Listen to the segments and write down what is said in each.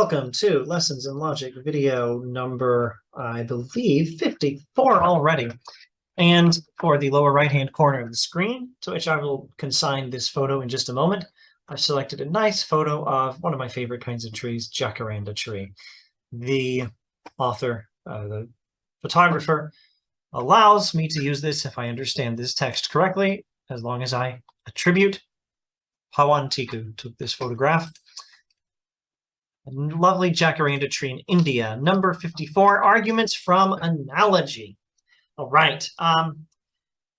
welcome to Lessons in Logic video number, I believe, 54 already. And for the lower right-hand corner of the screen, to which I will consign this photo in just a moment, I've selected a nice photo of one of my favorite kinds of trees, jacaranda tree. The author, the photographer, allows me to use this if I understand this text correctly, as long as I attribute Pawan Tiku took this photograph. A lovely jacaranda tree in India. Number 54, arguments from analogy. All right. I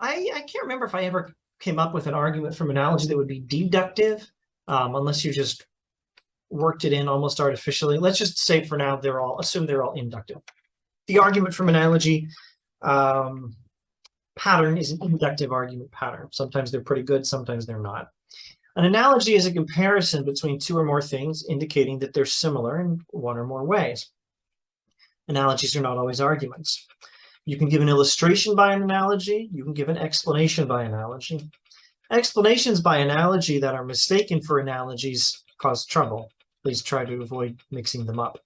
can't remember if I ever came up with an argument from analogy that would be deductive, unless you just worked it in almost artificially. Let's just say for now assume they're all inductive. The argument from analogy pattern is an inductive argument pattern. Sometimes they're pretty good, sometimes they're not. An analogy is a comparison between two or more things, indicating that they're similar in one or more ways. Analogies are not always arguments. You can give an illustration by an analogy. You can give an explanation by analogy. Explanations by analogy that are mistaken for analogies cause trouble. Please try to avoid mixing them up.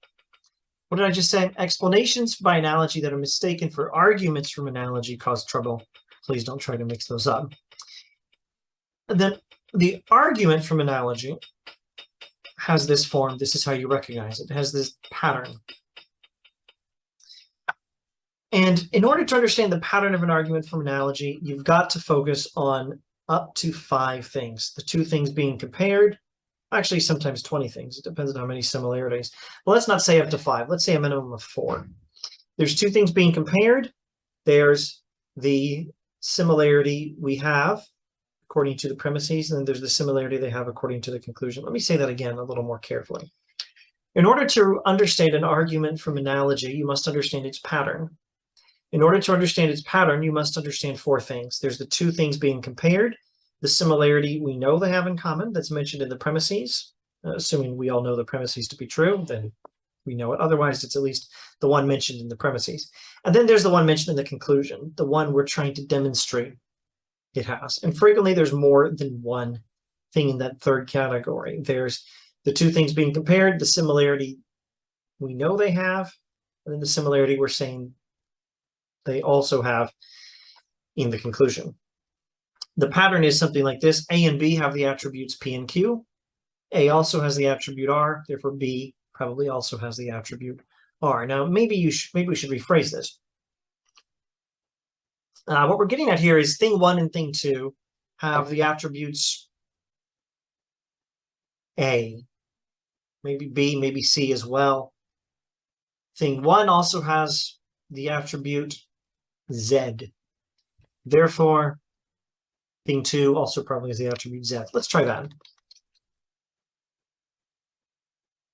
What did I just say? Explanations by analogy that are mistaken for arguments from analogy cause trouble. Please don't try to mix those up. And then the argument from analogy has this form. This is how you recognize it. It has this pattern. And in order to understand the pattern of an argument from analogy, you've got to focus on up to 5 things. The 2 things being compared, actually sometimes 20 things. It depends on how many similarities. Well, let's not say up to 5. Let's say a minimum of 4. There's 2 things being compared. There's the similarity we have according to the premises, and then there's the similarity they have according to the conclusion. Let me say that again a little more carefully. In order to understand an argument from analogy, you must understand its pattern. In order to understand its pattern, you must understand 4 things. There's the 2 things being compared, the similarity we know they have in common that's mentioned in the premises, assuming we all know the premises to be true, then we know it. Otherwise, it's at least the one mentioned in the premises. And then there's the one mentioned in the conclusion, the one we're trying to demonstrate it has. And frequently there's more than one thing in that third category. There's the 2 things being compared, the similarity we know they have, and then the similarity we're saying they also have in the conclusion. The pattern is something like this. A and B have the attributes P and Q. A also has the attribute R, therefore B probably also has the attribute R. Now, maybe we should rephrase this. What we're getting at here is thing 1 and thing 2 have the attributes A, maybe B, maybe C as well. Thing 1 also has the attribute Z. Therefore, thing 2 also probably has the attribute Z. Let's try that.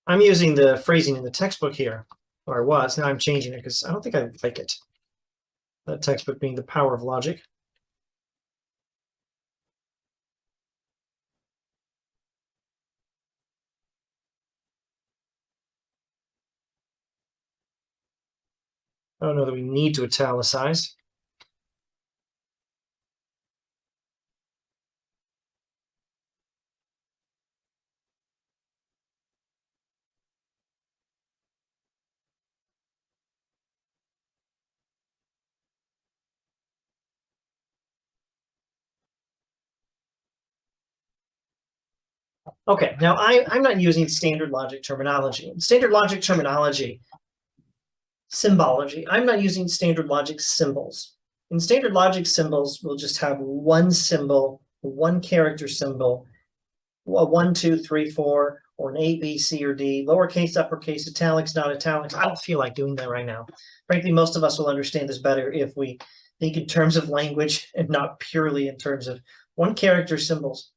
I'm using the phrasing in the textbook here, or I was. Now I'm changing it because I don't think I like it. That textbook being The Power of Logic. I don't know that we need to italicize. Okay, now I'm not using standard logic terminology. Standard logic terminology, symbology, I'm not using standard logic symbols. In standard logic symbols, we'll just have one symbol, one character symbol, a 1, 2, 3, 4, or an A, B, C, or D, lowercase, uppercase, italics, not italics. I don't feel like doing that right now. Frankly, most of us will understand this better if we think in terms of language and not purely in terms of one character symbols.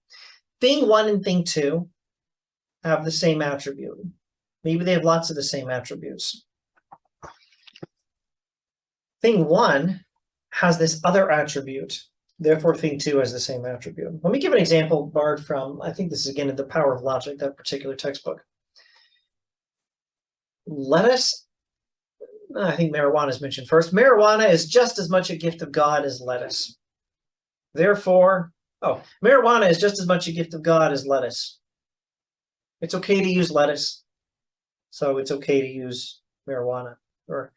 Thing 1 and thing 2 have the same attribute. Maybe they have lots of the same attributes. Thing 1 has this other attribute. Therefore, thing 2 has the same attribute. Let me give an example borrowed from, I think this is again in The Power of Logic, that particular textbook. Lettuce, I think marijuana is mentioned first. Marijuana is just as much a gift of God as lettuce. Therefore, marijuana is just as much a gift of God as lettuce. It's okay to use lettuce. So it's okay to use marijuana. Or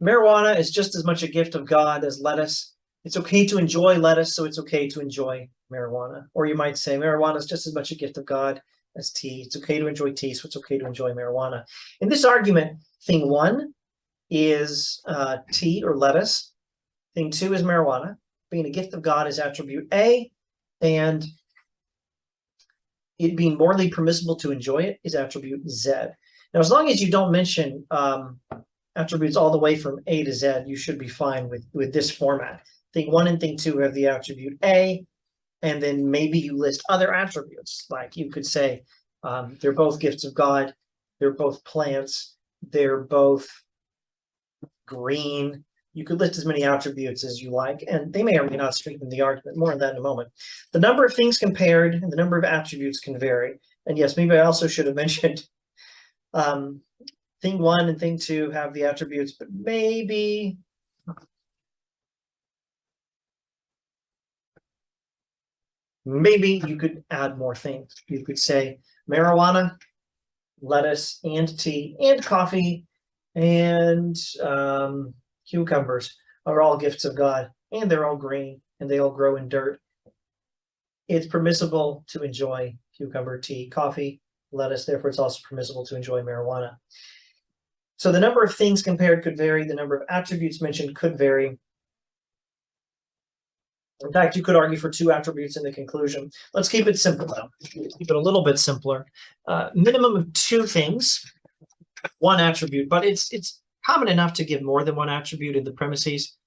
marijuana is just as much a gift of God as lettuce. It's okay to enjoy lettuce, so it's okay to enjoy marijuana. Or you might say marijuana is just as much a gift of God as tea. It's okay to enjoy tea, so it's okay to enjoy marijuana. In this argument, thing one is tea or lettuce. Thing two is marijuana. Being a gift of God is attribute A, and it being morally permissible to enjoy it is attribute Z. Now, as long as you don't mention attributes all the way from A to Z, you should be fine with this format. Thing one and thing two have the attribute A, and then maybe you list other attributes. Like you could say they're both gifts of God, they're both plants, they're both green. You could list as many attributes as you like, and they may or may not strengthen the argument. More on that in a moment. The number of things compared and the number of attributes can vary. And yes, maybe I also should have mentioned thing one and thing two have the attributes, but maybe you could add more things. You could say marijuana, lettuce, and tea, and coffee, and cucumbers are all gifts of God, and they're all green, and they all grow in dirt. It's permissible to enjoy cucumber, tea, coffee, lettuce, therefore it's also permissible to enjoy marijuana. So the number of things compared could vary, the number of attributes mentioned could vary. In fact, you could argue for two attributes in the conclusion. Let's keep it simple, though. Keep it a little bit simpler. Minimum of two things, one attribute, but it's common enough to give more than one attribute in the premises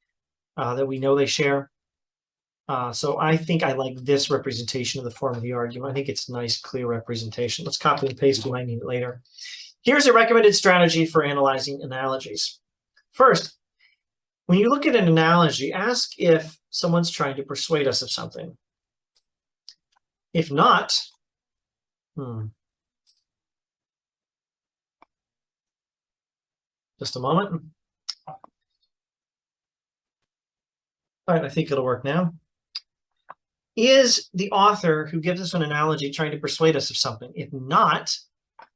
that we know they share. So I think I like this representation of the form of the argument. I think it's a nice, clear representation. Let's copy and paste. We might need it later. Here's a recommended strategy for analyzing analogies. First, when you look at an analogy, ask if someone's trying to persuade us of something. If not, just a moment. All right, I think it'll work now. Is the author who gives us an analogy trying to persuade us of something? If not,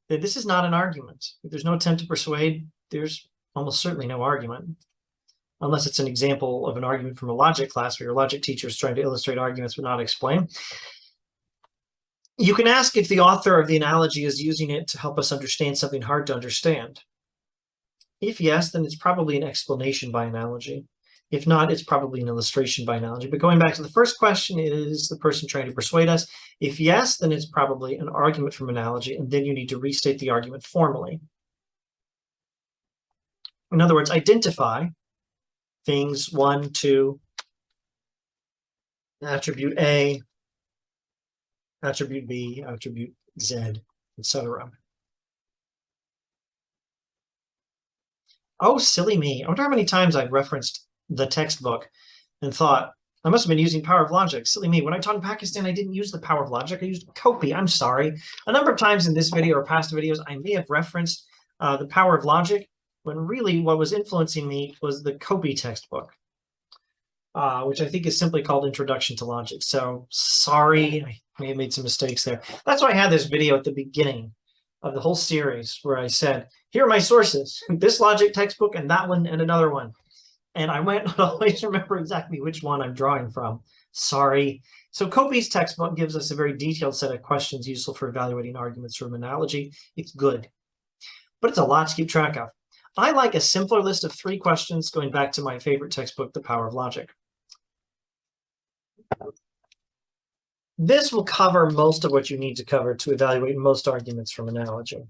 then this is not an argument. If there's no attempt to persuade, there's almost certainly no argument, unless it's an example of an argument from a logic class where your logic teacher is trying to illustrate arguments but not explain. You can ask if the author of the analogy is using it to help us understand something hard to understand. If yes, then it's probably an explanation by analogy. If not, it's probably an illustration by analogy. But going back to the first question, is the person trying to persuade us? If yes, then it's probably an argument from analogy, and then you need to restate the argument formally. In other words, identify things 1, 2, attribute A, attribute B, attribute Z, etc. Oh, silly me. I wonder how many times I've referenced the textbook and thought, I must have been using power of logic. Silly me. When I taught in Pakistan, I didn't use the power of logic. I used copy. I'm sorry. A number of times in this video or past videos, I may have referenced the power of logic, when really what was influencing me was the copy textbook, which I think is simply called Introduction to Logic. So sorry, I may have made some mistakes there. That's why I had this video at the beginning of the whole series where I said, here are my sources, this logic textbook and that one and another one. And I might not always remember exactly which one I'm drawing from. Sorry. So Copy's textbook gives us a very detailed set of questions useful for evaluating arguments from analogy. It's good, but it's a lot to keep track of. I like a simpler list of 3 questions going back to my favorite textbook, The Power of Logic. This will cover most of what you need to cover to evaluate most arguments from analogy.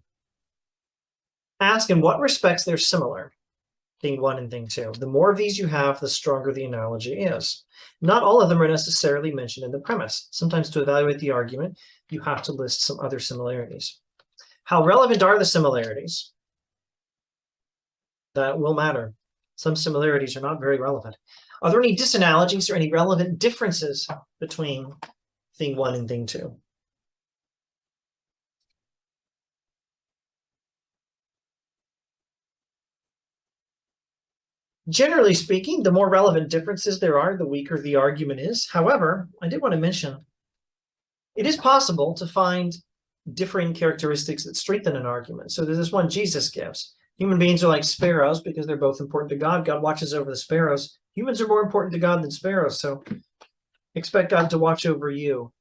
Ask in what respects they're similar. Thing 1 and thing 2. The more of these you have, the stronger the analogy is. Not all of them are necessarily mentioned in the premise. Sometimes to evaluate the argument, you have to list some other similarities. How relevant are the similarities? That will matter. Some similarities are not very relevant. Are there any disanalogies or any relevant differences between thing 1 and thing 2? Generally speaking, the more relevant differences there are, the weaker the argument is. However, I did want to mention, it is possible to find differing characteristics that strengthen an argument. So there's this one Jesus gives. Human beings are like sparrows because they're both important to God. God watches over the sparrows. Humans are more important to God than sparrows, so expect God to watch over you,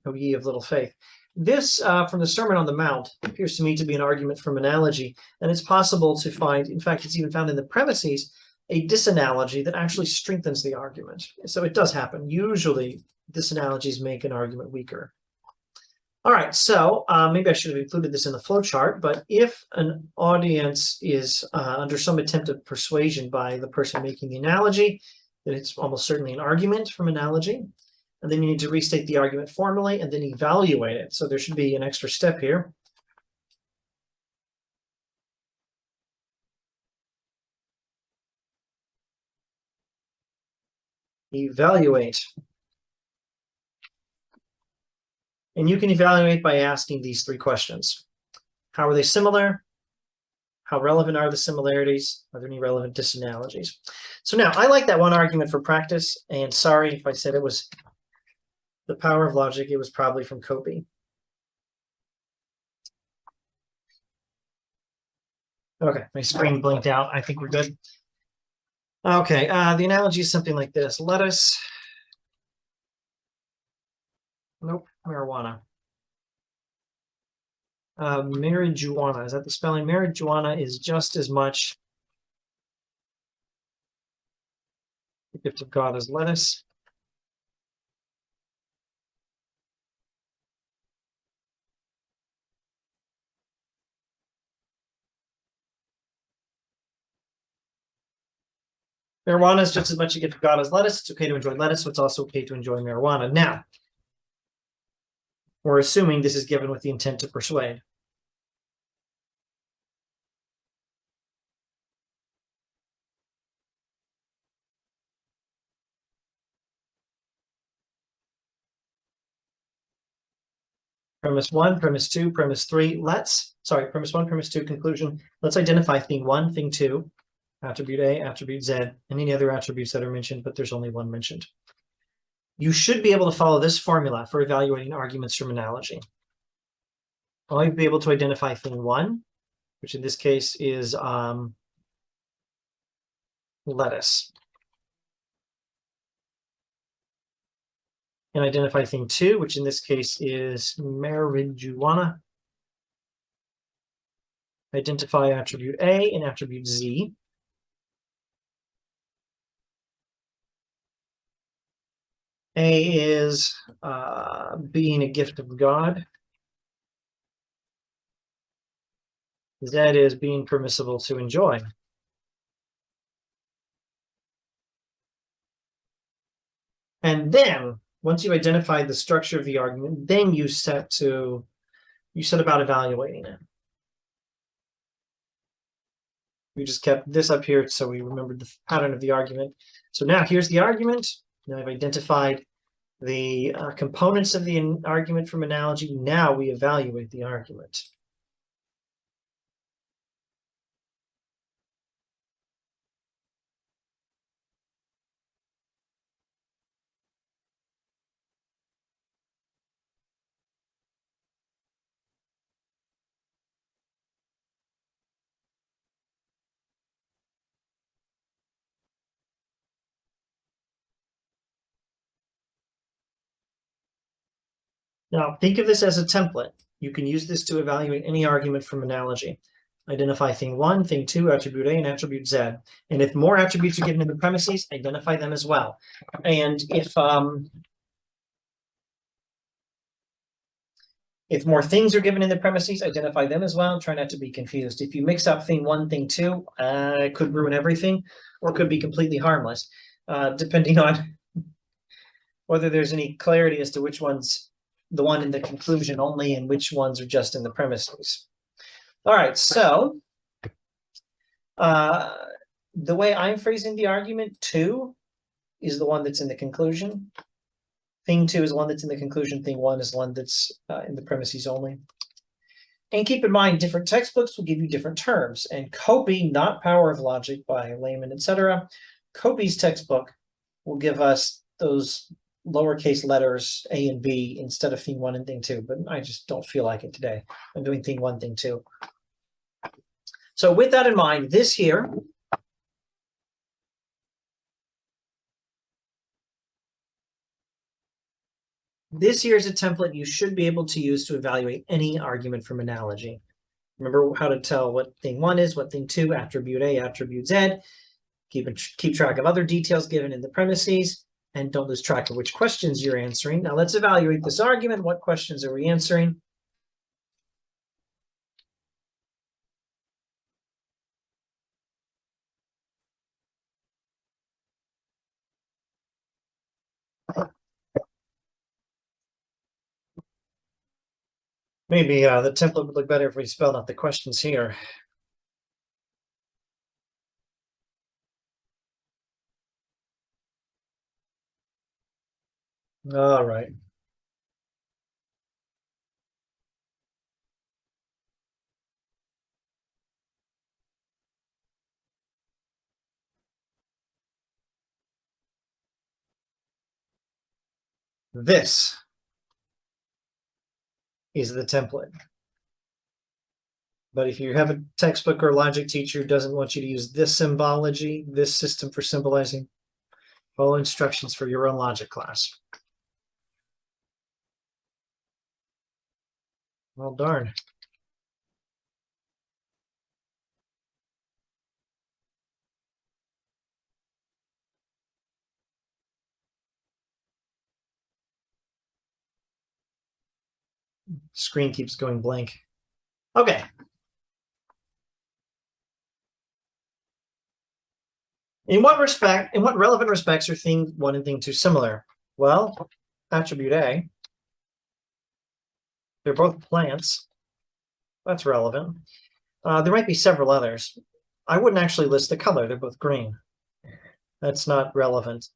O ye of little faith. This, from the Sermon on the Mount, appears to me to be an argument from analogy, and it's possible to find, in fact, it's even found in the premises, a disanalogy that actually strengthens the argument. So it does happen. Usually, disanalogies make an argument weaker. All right, so maybe I should have included this in the flow chart, but if an audience is under some attempt of persuasion by the person making the analogy, then it's almost certainly an argument from analogy. And then you need to restate the argument formally and then evaluate it. So there should be an extra step here. Evaluate. And you can evaluate by asking these three questions. How are they similar? How relevant are the similarities? Are there any relevant disanalogies? So now, I like that one argument for practice, and sorry if I said it was the power of logic, it was probably from Copy. Okay, my screen blinked out. I think we're good. Okay, the analogy is something like this. Lettuce. Nope, marijuana. Marijuana, is that the spelling? Marijuana is just as much the gift of God as lettuce. Marijuana is just as much a gift of God as lettuce. It's okay to enjoy lettuce, so it's also okay to enjoy marijuana. Now, we're assuming this is given with the intent to persuade. Premise one, premise two, premise three. Premise one, premise two, conclusion. Let's identify thing one, thing two, attribute A, attribute Z, and any other attributes that are mentioned, but there's only one mentioned. You should be able to follow this formula for evaluating arguments from analogy. I'll be able to identify thing one, which in this case is lettuce. And identify thing two, which in this case is marijuana. Identify attribute A and attribute Z. A is being a gift of God. Z is being permissible to enjoy. And then, once you identify the structure of the argument, then you set about evaluating it. We just kept this up here so we remembered the pattern of the argument. So now here's the argument. Now I've identified the components of the argument from analogy. Now we evaluate the argument. Now, think of this as a template. You can use this to evaluate any argument from analogy. Identify thing one, thing two, attribute A, and attribute Z. And if more attributes are given in the premises, identify them as well. And if more things are given in the premises, identify them as well. Try not to be confused. If you mix up thing one, thing two, it could ruin everything, or it could be completely harmless, depending on whether there's any clarity as to which one's the one in the conclusion only and which ones are just in the premises. All right, so the way I'm phrasing the argument, two is the one that's in the conclusion. Thing two is the one that's in the conclusion. Thing one is the one that's in the premises only. And keep in mind, different textbooks will give you different terms. And Copy, not Power of Logic by Lehman, etc. Copy's textbook will give us those lowercase letters A and B instead of thing 1 and thing 2, but I just don't feel like it today. I'm doing thing 1, thing 2. So with that in mind, this here is a template you should be able to use to evaluate any argument from analogy. Remember how to tell what thing 1 is, what thing 2, attribute A, attribute Z. Keep track of other details given in the premises, and don't lose track of which questions you're answering. Now let's evaluate this argument. What questions are we answering? Maybe the template would look better if we spelled out the questions here. All right. This is the template. But if you have a textbook or logic teacher who doesn't want you to use this symbology, this system for symbolizing, follow instructions for your own logic class. Well, darn. Screen keeps going blank. Okay. In what relevant respects are thing 1 and thing 2 similar? Well, attribute A, they're both plants. That's relevant. There might be several others. I wouldn't actually list the color. They're both green. That's not relevant.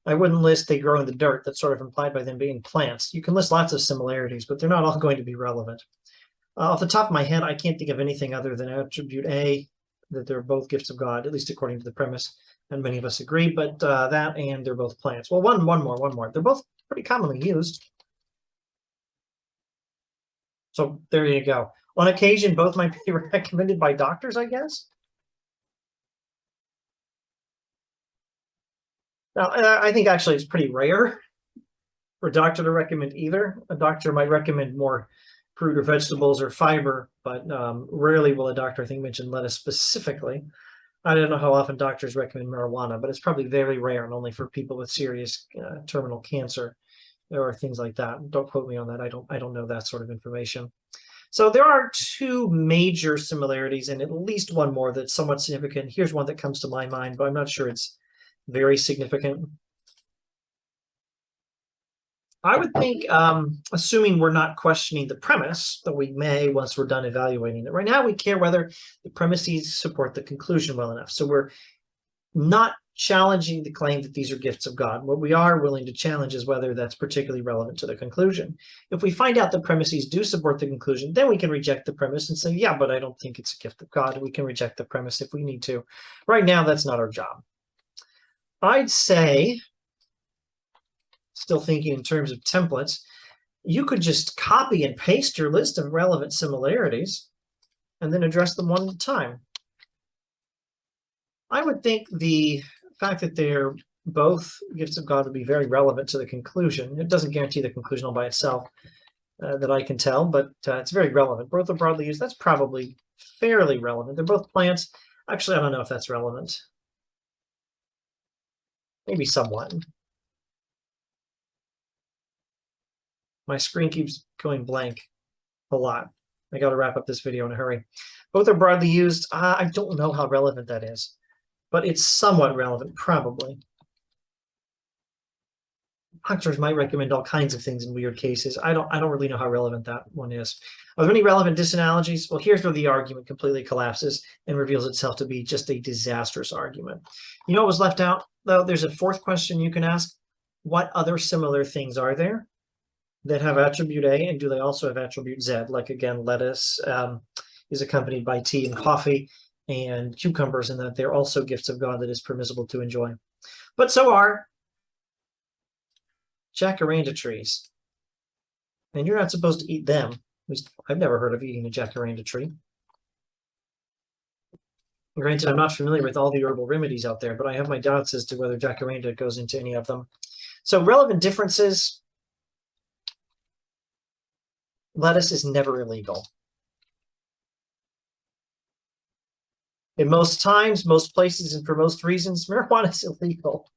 I wouldn't list they grow in the dirt. That's sort of implied by them being plants. You can list lots of similarities, but they're not all going to be relevant. Off the top of my head, I can't think of anything other than attribute A, that they're both gifts of God, at least according to the premise, and many of us agree, but that and they're both plants. Well, one more. They're both pretty commonly used. So there you go. On occasion, both might be recommended by doctors, I guess. Now, I think actually it's pretty rare for a doctor to recommend either. A doctor might recommend more fruit or vegetables or fiber, but rarely will a doctor, I think, mention lettuce specifically. I don't know how often doctors recommend marijuana, but it's probably very rare and only for people with serious terminal cancer or things like that. Don't quote me on that. I don't know that sort of information. So there are 2 major similarities and at least one more that's somewhat significant. Here's one that comes to my mind, but I'm not sure it's very significant. I would think, assuming we're not questioning the premise, that we may once we're done evaluating it. Right now, we care whether the premises support the conclusion well enough. So we're not challenging the claim that these are gifts of God. What we are willing to challenge is whether that's particularly relevant to the conclusion. If we find out the premises do support the conclusion, then we can reject the premise and say, yeah, but I don't think it's a gift of God. We can reject the premise if we need to. Right now, that's not our job. I'd say, still thinking in terms of templates, you could just copy and paste your list of relevant similarities and then address them one at a time. I would think the fact that they're both gifts of God would be very relevant to the conclusion. It doesn't guarantee the conclusion all by itself that I can tell, but it's very relevant. Both are broadly used. That's probably fairly relevant. They're both plants. Actually, I don't know if that's relevant. Maybe somewhat. My screen keeps going blank a lot. I got to wrap up this video in a hurry. Both are broadly used. I don't know how relevant that is, but it's somewhat relevant, probably. Doctors might recommend all kinds of things in weird cases. I don't really know how relevant that one is. Are there any relevant disanalogies? Well, here's where the argument completely collapses and reveals itself to be just a disastrous argument. You know what was left out, though? There's a 4th question you can ask. What other similar things are there that have attribute A, and do they also have attribute Z? Like, again, lettuce is accompanied by tea and coffee, and cucumbers, and that they're also gifts of God that is permissible to enjoy. But so are jacaranda trees. And you're not supposed to eat them. At least I've never heard of eating a jacaranda tree. Granted, I'm not familiar with all the herbal remedies out there, but I have my doubts as to whether jacaranda goes into any of them. So relevant differences. Lettuce is never illegal. In most times, most places, and for most reasons, marijuana is illegal.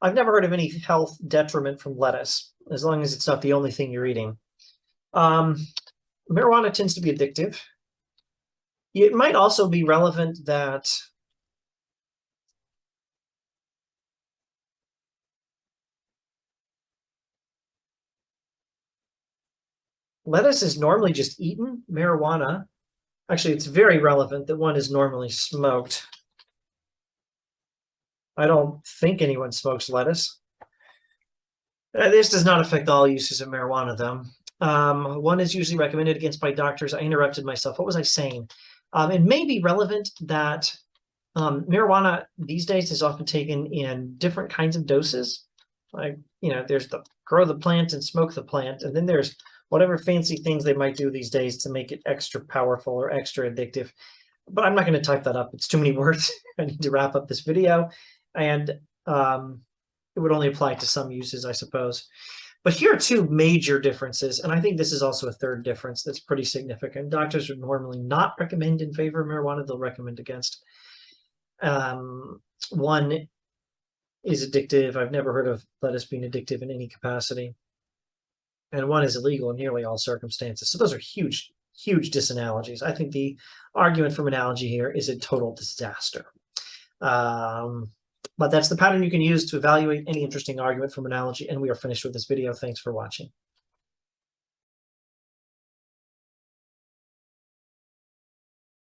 I've never heard of any health detriment from lettuce, as long as it's not the only thing you're eating. Marijuana tends to be addictive. It might also be relevant that lettuce is normally just eaten. Marijuana, actually, it's very relevant that one is normally smoked. I don't think anyone smokes lettuce. This does not affect all uses of marijuana, though. One is usually recommended against by doctors. I interrupted myself. What was I saying? It may be relevant that marijuana these days is often taken in different kinds of doses. Like, there's the grow the plant and smoke the plant, and then there's whatever fancy things they might do these days to make it extra powerful or extra addictive. But I'm not going to type that up. It's too many words. I need to wrap up this video, and it would only apply to some uses, I suppose. But here are two major differences, and I think this is also a third difference that's pretty significant. Doctors would normally not recommend in favor of marijuana. They'll recommend against. One is addictive. I've never heard of lettuce being addictive in any capacity. And one is illegal in nearly all circumstances. So those are huge, huge disanalogies. I think the argument from analogy here is a total disaster. But that's the pattern you can use to evaluate any interesting argument from analogy. And we are finished with this video. Thanks for watching.